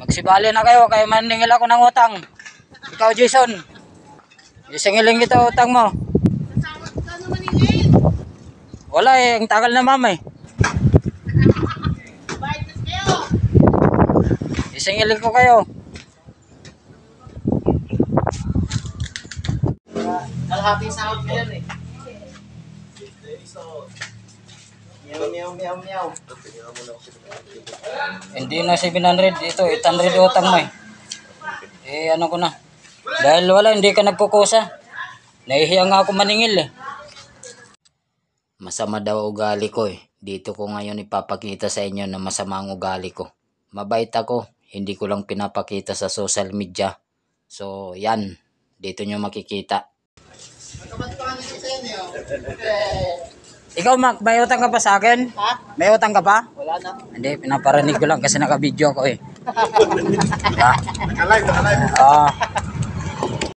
Magsibali na kayo, kaya maningil ako ng utang. Ikaw, Jason. Isingiling kita utang mo. Wala eh, ang tagal na mama eh. Isingiling ko kayo. Kalahati sahod ngayon eh. Meow, meow, meow. Hindi na 700, ito 800 utang mo eh. Eh ano ko na. Dahil wala, hindi ka nagkukusa. Nahihiya nga ako maningil eh. Masama daw ugali ko eh. Dito ko ngayon ipapakita sa inyo na masama ang ugali ko. Mabait ako, hindi ko lang pinapakita sa social media. So yan, dito nyo makikita. Ikaw, Mac, may utang ka pa sa akin? Ha? May utang ka pa? Wala na. Hindi, pinaparinig ko lang kasi naka-video ko eh. Naka-live, naka-live. Ah,